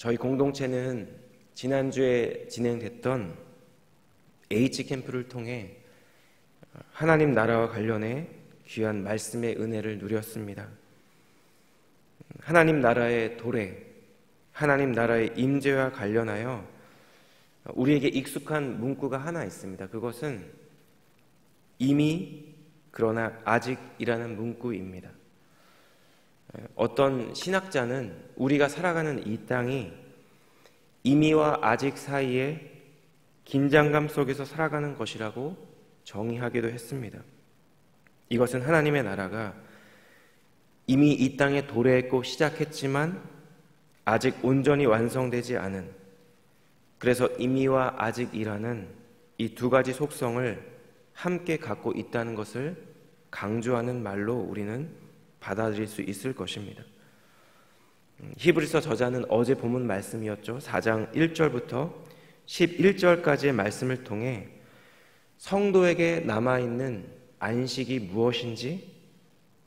저희 공동체는 지난주에 진행됐던 H캠프를 통해 하나님 나라와 관련해 귀한 말씀의 은혜를 누렸습니다. 하나님 나라의 도래, 하나님 나라의 임재와 관련하여 우리에게 익숙한 문구가 하나 있습니다. 그것은 이미 그러나 아직이라는 문구입니다. 어떤 신학자는 우리가 살아가는 이 땅이 이미와 아직 사이에 긴장감 속에서 살아가는 것이라고 정의하기도 했습니다. 이것은 하나님의 나라가 이미 이 땅에 도래했고 시작했지만 아직 온전히 완성되지 않은, 그래서 이미와 아직이라는 이 두 가지 속성을 함께 갖고 있다는 것을 강조하는 말로 우리는 받아들일 수 있을 것입니다. 히브리서 저자는 어제 본문 말씀이었죠. 4장 1절부터 11절까지의 말씀을 통해 성도에게 남아있는 안식이 무엇인지,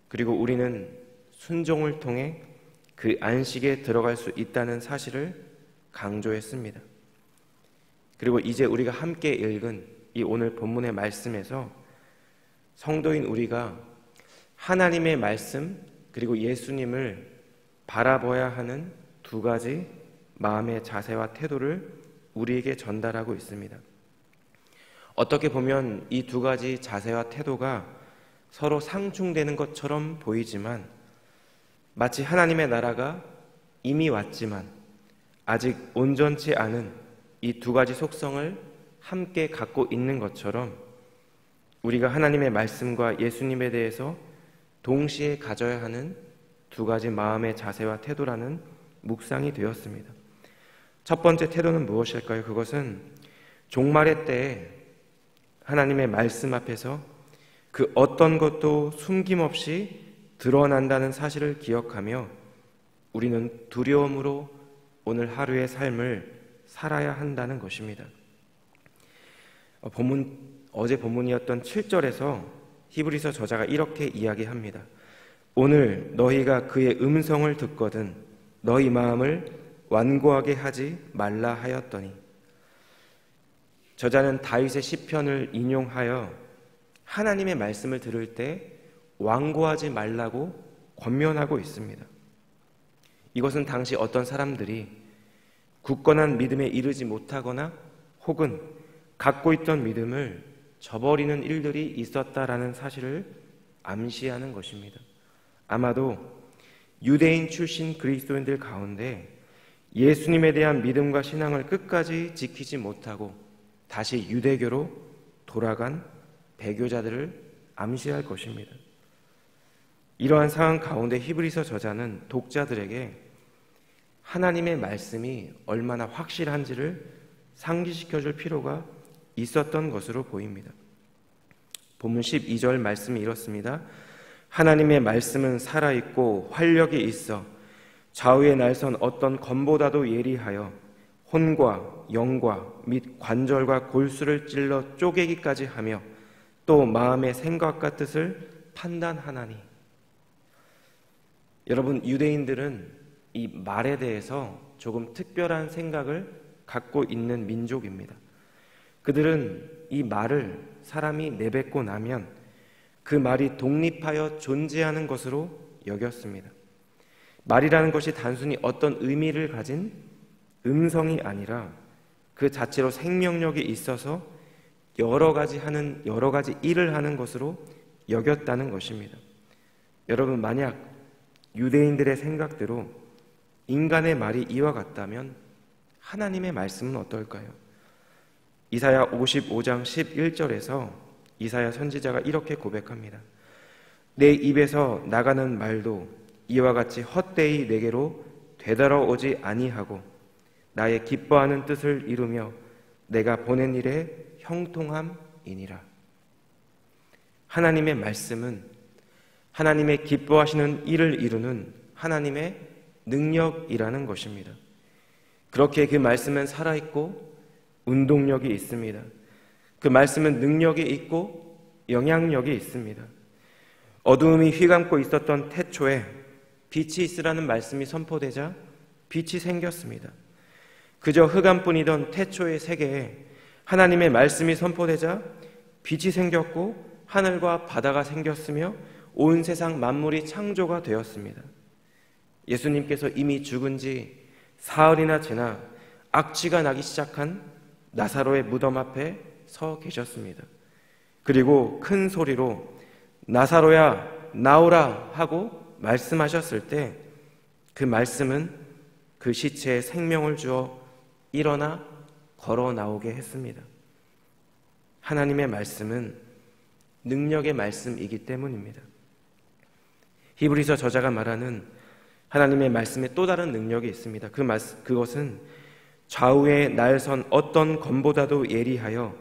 그리고 우리는 순종을 통해 그 안식에 들어갈 수 있다는 사실을 강조했습니다. 그리고 이제 우리가 함께 읽은 이 오늘 본문의 말씀에서 성도인 우리가 하나님의 말씀 그리고 예수님을 바라봐야 하는 두 가지 마음의 자세와 태도를 우리에게 전달하고 있습니다. 어떻게 보면 이 두 가지 자세와 태도가 서로 상충되는 것처럼 보이지만, 마치 하나님의 나라가 이미 왔지만 아직 온전치 않은 이 두 가지 속성을 함께 갖고 있는 것처럼 우리가 하나님의 말씀과 예수님에 대해서 동시에 가져야 하는 두 가지 마음의 자세와 태도라는 묵상이 되었습니다. 첫 번째 태도는 무엇일까요? 그것은 종말의 때에 하나님의 말씀 앞에서 그 어떤 것도 숨김없이 드러난다는 사실을 기억하며 우리는 두려움으로 오늘 하루의 삶을 살아야 한다는 것입니다. 어제 본문이었던 7절에서 히브리서 저자가 이렇게 이야기합니다. 오늘 너희가 그의 음성을 듣거든 너희 마음을 완고하게 하지 말라 하였더니, 저자는 다윗의 시편을 인용하여 하나님의 말씀을 들을 때 완고하지 말라고 권면하고 있습니다. 이것은 당시 어떤 사람들이 굳건한 믿음에 이르지 못하거나 혹은 갖고 있던 믿음을 저버리는 일들이 있었다라는 사실을 암시하는 것입니다. 아마도 유대인 출신 그리스도인들 가운데 예수님에 대한 믿음과 신앙을 끝까지 지키지 못하고 다시 유대교로 돌아간 배교자들을 암시할 것입니다. 이러한 상황 가운데 히브리서 저자는 독자들에게 하나님의 말씀이 얼마나 확실한지를 상기시켜줄 필요가 있었던 것으로 보입니다. 본문 12절 말씀이 이렇습니다. 하나님의 말씀은 살아있고 활력이 있어 좌우에 날선 어떤 검보다도 예리하여 혼과 영과 및 관절과 골수를 찔러 쪼개기까지 하며 또 마음의 생각과 뜻을 판단하나니. 여러분, 유대인들은 이 말에 대해서 조금 특별한 생각을 갖고 있는 민족입니다. 그들은 이 말을 사람이 내뱉고 나면 그 말이 독립하여 존재하는 것으로 여겼습니다. 말이라는 것이 단순히 어떤 의미를 가진 음성이 아니라 그 자체로 생명력이 있어서 여러 가지 일을 하는 것으로 여겼다는 것입니다. 여러분, 만약 유대인들의 생각대로 인간의 말이 이와 같다면 하나님의 말씀은 어떨까요? 이사야 55장 11절에서 이사야 선지자가 이렇게 고백합니다. 내 입에서 나가는 말도 이와 같이 헛되이 내게로 되돌아오지 아니하고 나의 기뻐하는 뜻을 이루며 내가 보낸 일에 형통함이니라. 하나님의 말씀은 하나님의 기뻐하시는 일을 이루는 하나님의 능력이라는 것입니다. 그렇게 그 말씀은 살아있고 운동력이 있습니다. 그 말씀은 능력이 있고 영향력이 있습니다. 어두움이 휘감고 있었던 태초에 빛이 있으라는 말씀이 선포되자 빛이 생겼습니다. 그저 흑암뿐이던 태초의 세계에 하나님의 말씀이 선포되자 빛이 생겼고 하늘과 바다가 생겼으며 온 세상 만물이 창조가 되었습니다. 예수님께서 이미 죽은 지 사흘이나 지나 악취가 나기 시작한 나사로의 무덤 앞에 서 계셨습니다. 그리고 큰 소리로 나사로야 나오라 하고 말씀하셨을 때 그 말씀은 그 시체에 생명을 주어 일어나 걸어 나오게 했습니다. 하나님의 말씀은 능력의 말씀이기 때문입니다. 히브리서 저자가 말하는 하나님의 말씀에 또 다른 능력이 있습니다. 그것은 좌우에 날선 어떤 검보다도 예리하여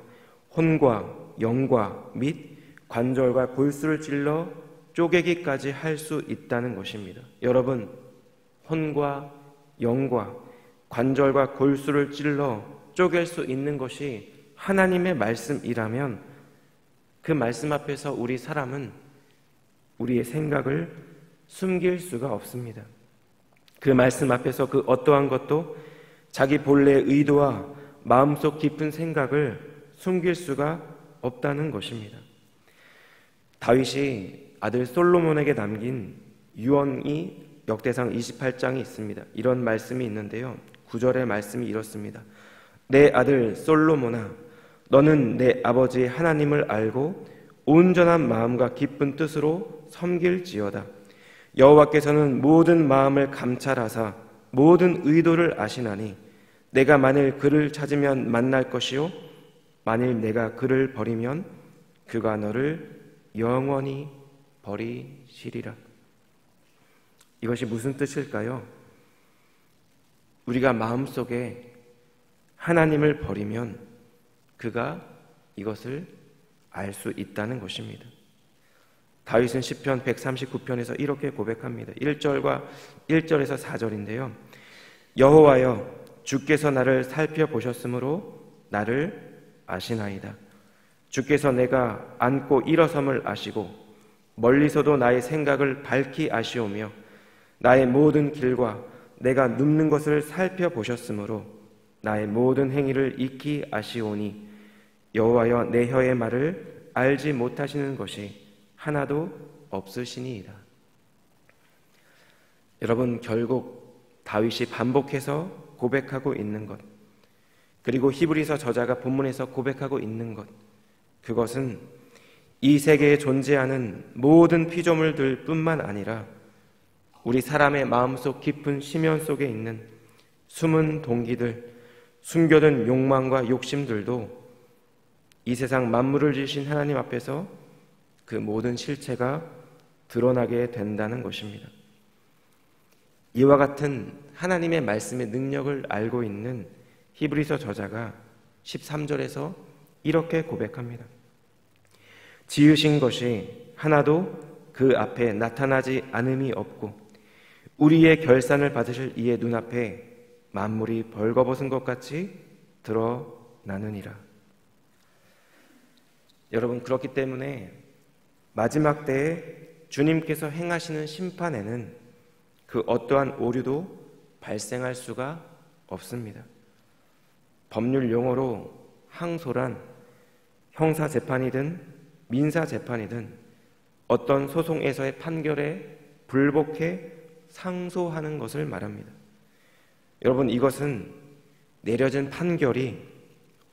혼과 영과 및 관절과 골수를 찔러 쪼개기까지 할 수 있다는 것입니다. 여러분, 혼과 영과 관절과 골수를 찔러 쪼갤 수 있는 것이 하나님의 말씀이라면 그 말씀 앞에서 우리 사람은 우리의 생각을 숨길 수가 없습니다. 그 말씀 앞에서 그 어떠한 것도 자기 본래의 의도와 마음속 깊은 생각을 숨길 수가 없다는 것입니다. 다윗이 아들 솔로몬에게 남긴 유언이 역대상 28장이 있습니다. 이런 말씀이 있는데요. 9절의 말씀이 이렇습니다. 내 아들 솔로몬아, 너는 내 아버지 하나님을 알고 온전한 마음과 기쁜 뜻으로 섬길지어다. 여호와께서는 모든 마음을 감찰하사 모든 의도를 아시나니 내가 만일 그를 찾으면 만날 것이요 만일 내가 그를 버리면 그가 너를 영원히 버리시리라. 이것이 무슨 뜻일까요? 우리가 마음속에 하나님을 버리면 그가 이것을 알 수 있다는 것입니다. 다윗은 시편 139편에서 이렇게 고백합니다. 1절에서 4절인데요. 여호와여, 주께서 나를 살펴보셨으므로 나를 아시나이다. 주께서 내가 앉고 일어섬을 아시고 멀리서도 나의 생각을 밝히 아시오며 나의 모든 길과 내가 눕는 것을 살펴보셨으므로 나의 모든 행위를 익히 아시오니 여호와여, 내 혀의 말을 알지 못하시는 것이 하나도 없으시니이다. 여러분, 결국 다윗이 반복해서 고백하고 있는 것, 그리고 히브리서 저자가 본문에서 고백하고 있는 것, 그것은 이 세계에 존재하는 모든 피조물들 뿐만 아니라 우리 사람의 마음속 깊은 심연 속에 있는 숨은 동기들, 숨겨둔 욕망과 욕심들도 이 세상 만물을 지으신 하나님 앞에서 그 모든 실체가 드러나게 된다는 것입니다. 이와 같은 하나님의 말씀의 능력을 알고 있는 히브리서 저자가 13절에서 이렇게 고백합니다. 지으신 것이 하나도 그 앞에 나타나지 않음이 없고 우리의 결산을 받으실 이의 눈앞에 만물이 벌거벗은 것 같이 드러나느니라. 여러분, 그렇기 때문에 마지막 때에 주님께서 행하시는 심판에는 그 어떠한 오류도 발생할 수가 없습니다. 법률 용어로 항소란 형사재판이든 민사재판이든 어떤 소송에서의 판결에 불복해 상소하는 것을 말합니다. 여러분, 이것은 내려진 판결이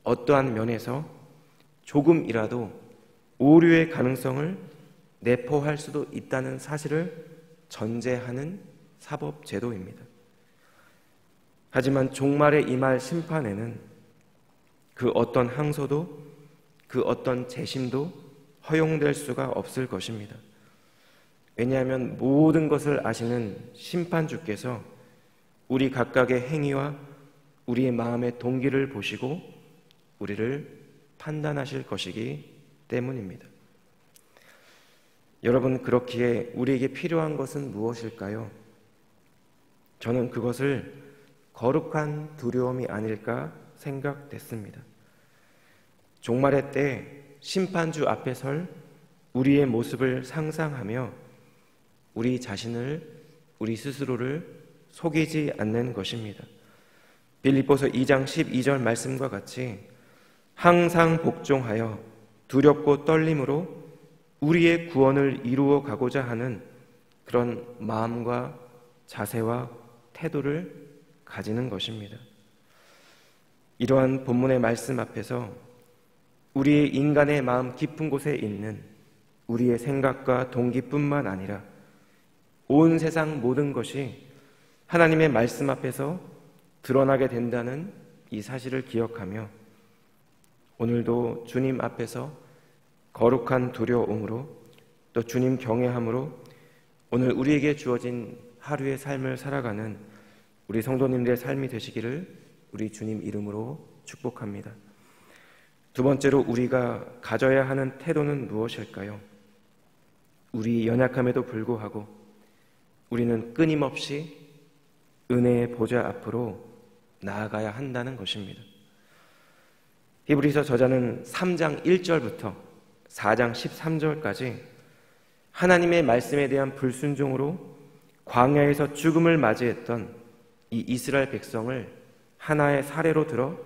어떠한 면에서 조금이라도 오류의 가능성을 내포할 수도 있다는 사실을 전제하는 사법제도입니다. 하지만 종말에 임할 심판에는 그 어떤 항소도 그 어떤 재심도 허용될 수가 없을 것입니다. 왜냐하면 모든 것을 아시는 심판주께서 우리 각각의 행위와 우리의 마음의 동기를 보시고 우리를 판단하실 것이기 때문입니다. 여러분, 그렇기에 우리에게 필요한 것은 무엇일까요? 저는 그것을 거룩한 두려움이 아닐까 생각됐습니다. 종말의 때 심판주 앞에 설 우리의 모습을 상상하며 우리 자신을, 우리 스스로를 속이지 않는 것입니다. 빌립보서 2장 12절 말씀과 같이 항상 복종하여 두렵고 떨림으로 우리의 구원을 이루어 가고자 하는 그런 마음과 자세와 태도를 가지는 것입니다. 이러한 본문의 말씀 앞에서 우리의 인간의 마음 깊은 곳에 있는 우리의 생각과 동기뿐만 아니라 온 세상 모든 것이 하나님의 말씀 앞에서 드러나게 된다는 이 사실을 기억하며 오늘도 주님 앞에서 거룩한 두려움으로 또 주님 경외함으로 오늘 우리에게 주어진 하루의 삶을 살아가는 우리 성도님들의 삶이 되시기를 우리 주님 이름으로 축복합니다. 두 번째로 우리가 가져야 하는 태도는 무엇일까요? 우리 연약함에도 불구하고 우리는 끊임없이 은혜의 보좌 앞으로 나아가야 한다는 것입니다. 히브리서 저자는 3장 1절부터 4장 13절까지 하나님의 말씀에 대한 불순종으로 광야에서 죽음을 맞이했던 이 이스라엘 백성을 하나의 사례로 들어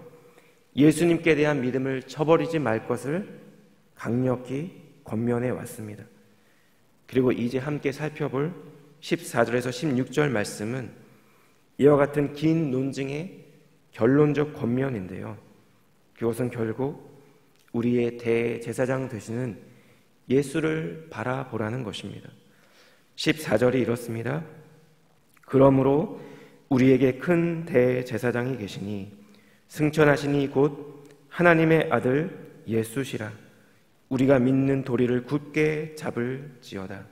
예수님께 대한 믿음을 저버리지 말 것을 강력히 권면해 왔습니다. 그리고 이제 함께 살펴볼 14절에서 16절 말씀은 이와 같은 긴 논증의 결론적 권면인데요. 그것은 결국 우리의 대제사장 되시는 예수를 바라보라는 것입니다. 14절이 이렇습니다. 그러므로 우리에게 큰 대제사장이 계시니 승천하시니 곧 하나님의 아들 예수시라. 우리가 믿는 도리를 굳게 잡을지어다.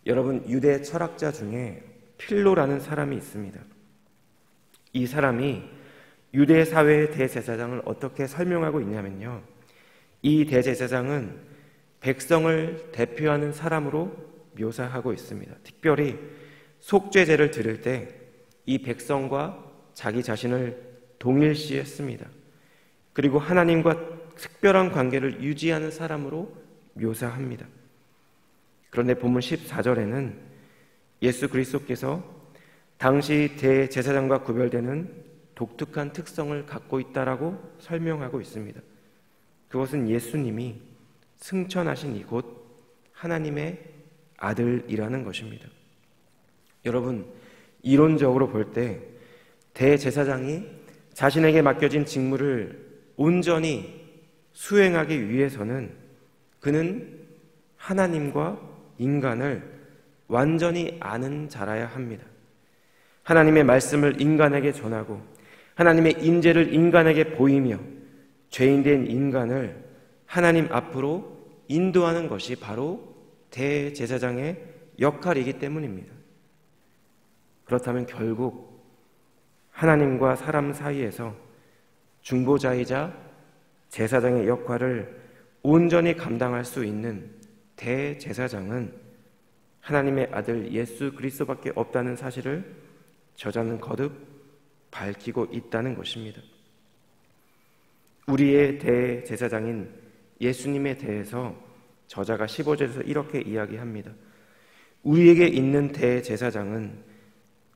여러분, 유대 철학자 중에 필로라는 사람이 있습니다. 이 사람이 유대 사회의 대제사장을 어떻게 설명하고 있냐면요, 이 대제사장은 백성을 대표하는 사람으로 묘사하고 있습니다. 특별히 속죄제를 드릴 때 이 백성과 자기 자신을 동일시했습니다. 그리고 하나님과 특별한 관계를 유지하는 사람으로 묘사합니다. 그런데 본문 14절에는 예수 그리스도께서 당시 대제사장과 구별되는 독특한 특성을 갖고 있다라고 설명하고 있습니다. 그것은 예수님이 승천하신 이곳 하나님의 아들이라는 것입니다. 여러분, 이론적으로 볼 때 대제사장이 자신에게 맡겨진 직무를 온전히 수행하기 위해서는 그는 하나님과 인간을 완전히 아는 자라야 합니다. 하나님의 말씀을 인간에게 전하고 하나님의 인재를 인간에게 보이며 죄인된 인간을 하나님 앞으로 인도하는 것이 바로 대제사장의 역할이기 때문입니다. 그렇다면 결국 하나님과 사람 사이에서 중보자이자 제사장의 역할을 온전히 감당할 수 있는 대제사장은 하나님의 아들 예수 그리스도밖에 없다는 사실을 저자는 거듭 밝히고 있다는 것입니다. 우리의 대제사장인 예수님에 대해서 저자가 15절에서 이렇게 이야기합니다. 우리에게 있는 대제사장은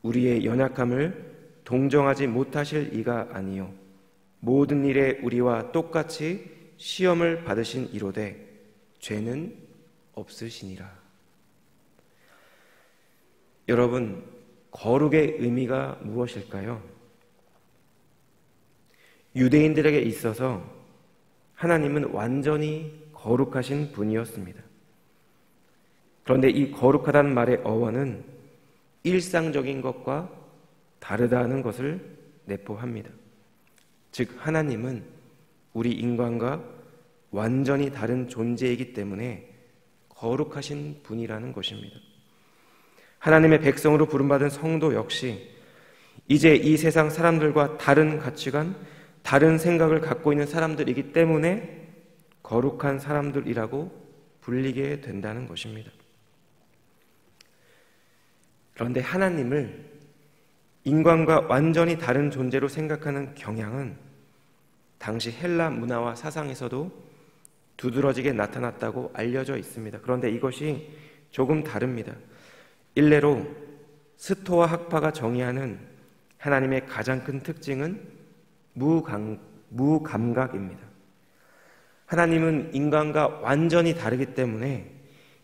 우리의 연약함을 동정하지 못하실 이가 아니요 모든 일에 우리와 똑같이 시험을 받으신 이로되 죄는 없으시니라. 여러분, 거룩의 의미가 무엇일까요? 유대인들에게 있어서 하나님은 완전히 거룩하신 분이었습니다. 그런데 이 거룩하다는 말의 어원은 일상적인 것과 다르다는 것을 내포합니다. 즉, 하나님은 우리 인간과 완전히 다른 존재이기 때문에 거룩하신 분이라는 것입니다. 하나님의 백성으로 부름받은 성도 역시 이제 이 세상 사람들과 다른 가치관, 다른 생각을 갖고 있는 사람들이기 때문에 거룩한 사람들이라고 불리게 된다는 것입니다. 그런데 하나님을 인간과 완전히 다른 존재로 생각하는 경향은 당시 헬라 문화와 사상에서도 두드러지게 나타났다고 알려져 있습니다. 그런데 이것이 조금 다릅니다. 일례로 스토아 학파가 정의하는 하나님의 가장 큰 특징은 무감각입니다. 하나님은 인간과 완전히 다르기 때문에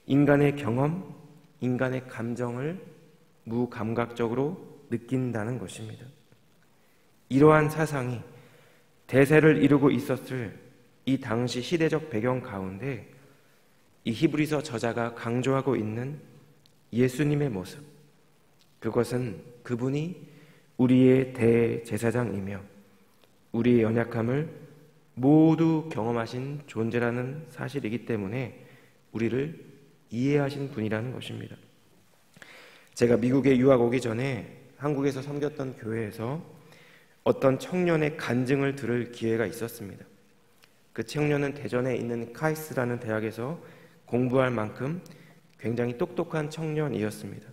인간의 경험, 인간의 감정을 무감각적으로 느낀다는 것입니다. 이러한 사상이 대세를 이루고 있었을 이 당시 시대적 배경 가운데 이 히브리서 저자가 강조하고 있는 예수님의 모습, 그것은 그분이 우리의 대제사장이며 우리의 연약함을 모두 경험하신 존재라는 사실이기 때문에 우리를 이해하신 분이라는 것입니다. 제가 미국에 유학 오기 전에 한국에서 섬겼던 교회에서 어떤 청년의 간증을 들을 기회가 있었습니다. 그 청년은 대전에 있는 카이스트라는 대학에서 공부할 만큼 굉장히 똑똑한 청년이었습니다.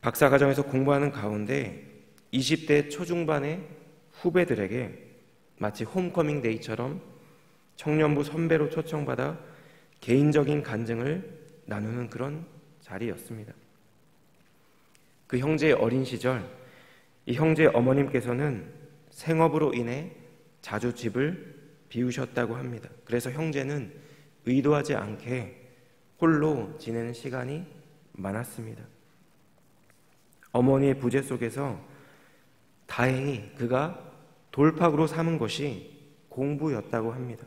박사과정에서 공부하는 가운데 20대 초중반의 후배들에게 마치 홈커밍 데이처럼 청년부 선배로 초청받아 개인적인 간증을 나누는 그런 자리였습니다. 그 형제의 어린 시절, 이 형제의 어머님께서는 생업으로 인해 자주 집을 비우셨다고 합니다. 그래서 형제는 의도하지 않게 홀로 지내는 시간이 많았습니다. 어머니의 부재 속에서 다행히 그가 돌파구로 삼은 것이 공부였다고 합니다.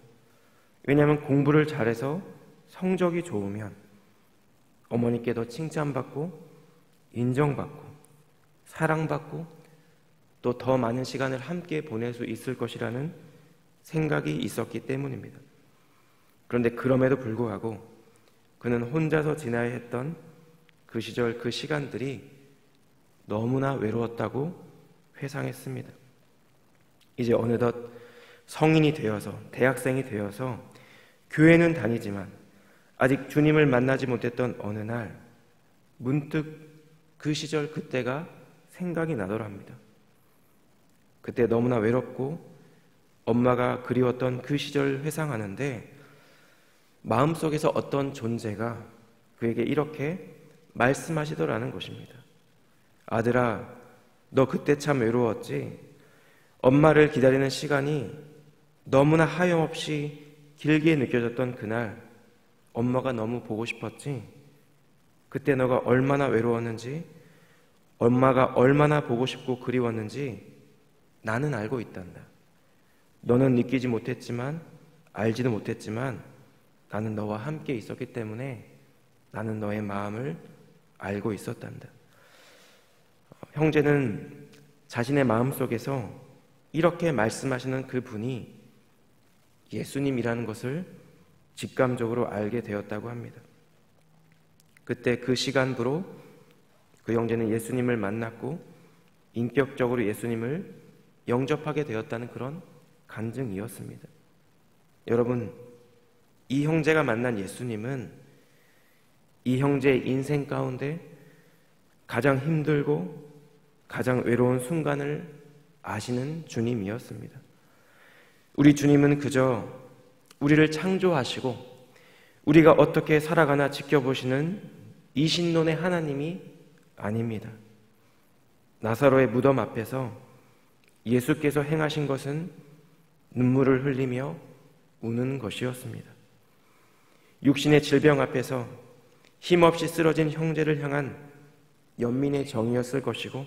왜냐하면 공부를 잘해서 성적이 좋으면 어머니께 더 칭찬받고 인정받고 사랑받고 또 더 많은 시간을 함께 보낼 수 있을 것이라는 생각이 있었기 때문입니다. 그런데 그럼에도 불구하고 그는 혼자서 지나야 했던 그 시절 그 시간들이 너무나 외로웠다고 회상했습니다. 이제 어느덧 성인이 되어서 대학생이 되어서 교회는 다니지만 아직 주님을 만나지 못했던 어느 날 문득 그 시절 그때가 생각이 나더랍니다. 그때 너무나 외롭고 엄마가 그리웠던 그 시절 회상하는데 마음속에서 어떤 존재가 그에게 이렇게 말씀하시더라는 것입니다. 아들아, 너 그때 참 외로웠지? 엄마를 기다리는 시간이 너무나 하염없이 길게 느껴졌던 그날 엄마가 너무 보고 싶었지? 그때 너가 얼마나 외로웠는지, 엄마가 얼마나 보고 싶고 그리웠는지 나는 알고 있단다. 너는 느끼지 못했지만, 알지도 못했지만 나는 너와 함께 있었기 때문에 나는 너의 마음을 알고 있었단다. 형제는 자신의 마음속에서 이렇게 말씀하시는 그 분이 예수님이라는 것을 직감적으로 알게 되었다고 합니다. 그때 그 시간부로 그 형제는 예수님을 만났고 인격적으로 예수님을 영접하게 되었다는 그런 간증이었습니다. 여러분, 이 형제가 만난 예수님은 이 형제의 인생 가운데 가장 힘들고 가장 외로운 순간을 아시는 주님이었습니다. 우리 주님은 그저 우리를 창조하시고 우리가 어떻게 살아가나 지켜보시는 이신론의 하나님이 아닙니다. 나사로의 무덤 앞에서 예수께서 행하신 것은 눈물을 흘리며 우는 것이었습니다. 육신의 질병 앞에서 힘없이 쓰러진 형제를 향한 연민의 정이었을 것이고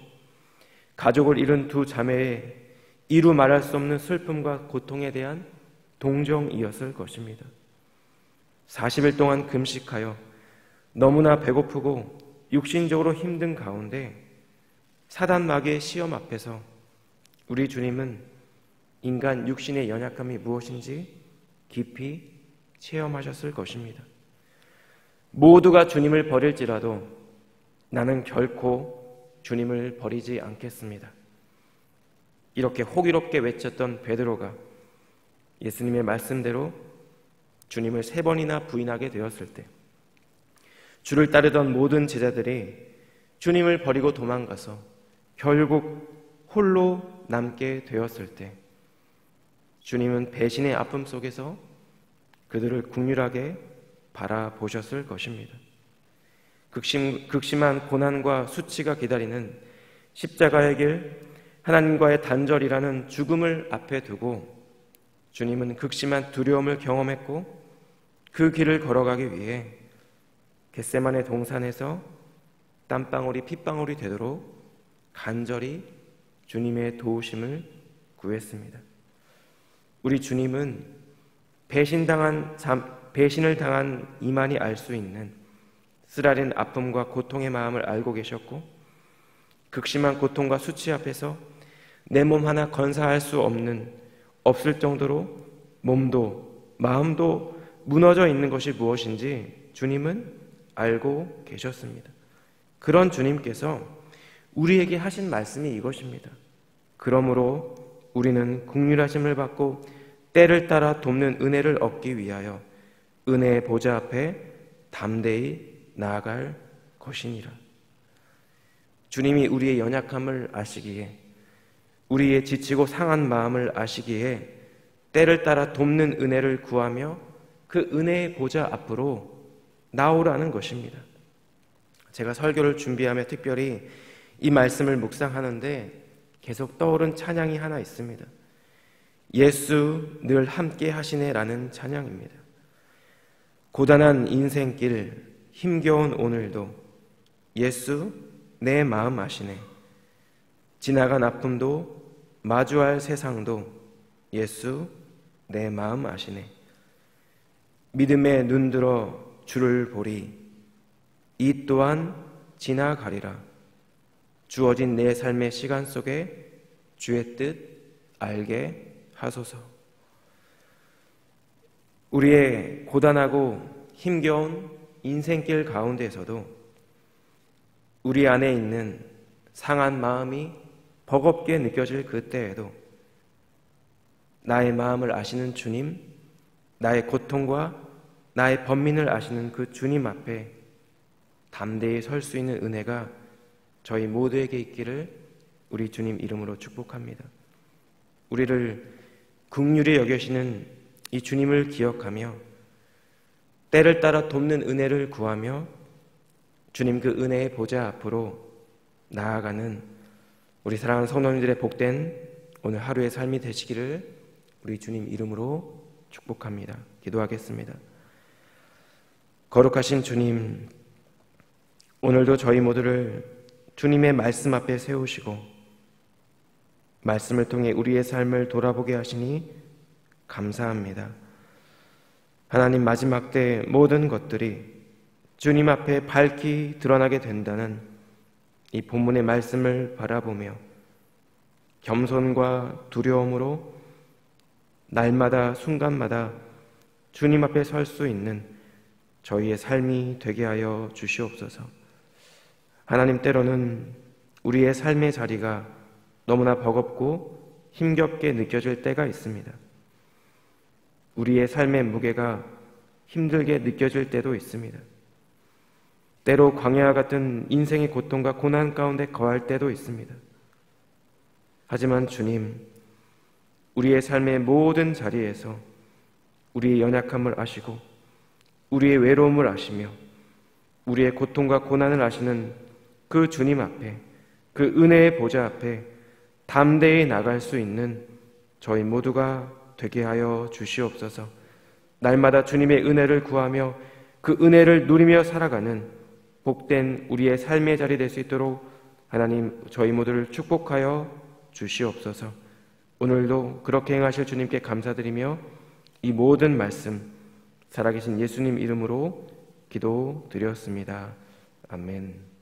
가족을 잃은 두 자매의 이루 말할 수 없는 슬픔과 고통에 대한 동정이었을 것입니다. 40일 동안 금식하여 너무나 배고프고 육신적으로 힘든 가운데 사단 마귀의 시험 앞에서 우리 주님은 인간 육신의 연약함이 무엇인지 깊이 체험하셨을 것입니다. 모두가 주님을 버릴지라도 나는 결코 주님을 버리지 않겠습니다. 이렇게 호기롭게 외쳤던 베드로가 예수님의 말씀대로 주님을 3번이나 부인하게 되었을 때 주를 따르던 모든 제자들이 주님을 버리고 도망가서 결국 홀로 남게 되었을 때 주님은 배신의 아픔 속에서 그들을 긍휼하게 바라보셨을 것입니다. 극심한 고난과 수치가 기다리는 십자가의 길, 하나님과의 단절이라는 죽음을 앞에 두고 주님은 극심한 두려움을 경험했고 그 길을 걸어가기 위해 겟세마네 동산에서 땀방울이 핏방울이 되도록 간절히 주님의 도우심을 구했습니다. 우리 주님은 배신을 당한 이만이 알 수 있는 쓰라린 아픔과 고통의 마음을 알고 계셨고 극심한 고통과 수치 앞에서 내 몸 하나 건사할 수 없을 정도로 몸도 마음도 무너져 있는 것이 무엇인지 주님은 알고 계셨습니다. 그런 주님께서 우리에게 하신 말씀이 이것입니다. 그러므로 우리는 긍휼하심을 받고 때를 따라 돕는 은혜를 얻기 위하여 은혜의 보좌 앞에 담대히 나아갈 것이니라. 주님이 우리의 연약함을 아시기에 우리의 지치고 상한 마음을 아시기에 때를 따라 돕는 은혜를 구하며 그 은혜의 보좌 앞으로 나오라는 것입니다. 제가 설교를 준비하며 특별히 이 말씀을 묵상하는데 계속 떠오른 찬양이 하나 있습니다. 예수 늘 함께 하시네 라는 찬양입니다. 고단한 인생길 힘겨운 오늘도 예수 내 마음 아시네. 지나간 아픔도 마주할 세상도 예수 내 마음 아시네. 믿음에 눈들어 주를 보리. 이 또한 지나가리라. 주어진 내 삶의 시간 속에 주의 뜻 알게 하소서. 우리의 고단하고 힘겨운 인생길 가운데서도 우리 안에 있는 상한 마음이 버겁게 느껴질 그때에도 나의 마음을 아시는 주님, 나의 고통과 나의 번민을 아시는 그 주님 앞에 담대히 설 수 있는 은혜가 저희 모두에게 있기를 우리 주님 이름으로 축복합니다. 우리를 긍휼히 여기시는 이 주님을 기억하며 때를 따라 돕는 은혜를 구하며 주님 그 은혜의 보좌 앞으로 나아가는 우리 사랑하는 성도님들의 복된 오늘 하루의 삶이 되시기를 우리 주님 이름으로 축복합니다. 기도하겠습니다. 거룩하신 주님, 오늘도 저희 모두를 주님의 말씀 앞에 세우시고 말씀을 통해 우리의 삶을 돌아보게 하시니 감사합니다. 하나님, 마지막 때 모든 것들이 주님 앞에 밝히 드러나게 된다는 이 본문의 말씀을 바라보며 겸손과 두려움으로 날마다 순간마다 주님 앞에 설 수 있는 저희의 삶이 되게 하여 주시옵소서. 하나님, 때로는 우리의 삶의 자리가 너무나 버겁고 힘겹게 느껴질 때가 있습니다. 우리의 삶의 무게가 힘들게 느껴질 때도 있습니다. 때로 광야와 같은 인생의 고통과 고난 가운데 거할 때도 있습니다. 하지만 주님, 우리의 삶의 모든 자리에서 우리의 연약함을 아시고 우리의 외로움을 아시며 우리의 고통과 고난을 아시는 그 주님 앞에, 그 은혜의 보좌 앞에 담대히 나갈 수 있는 저희 모두가 되게 하여 주시옵소서. 날마다 주님의 은혜를 구하며 그 은혜를 누리며 살아가는 복된 우리의 삶의 자리 될 수 있도록 하나님, 저희 모두를 축복하여 주시옵소서. 오늘도 그렇게 행하실 주님께 감사드리며 이 모든 말씀 살아계신 예수님 이름으로 기도드렸습니다. 아멘.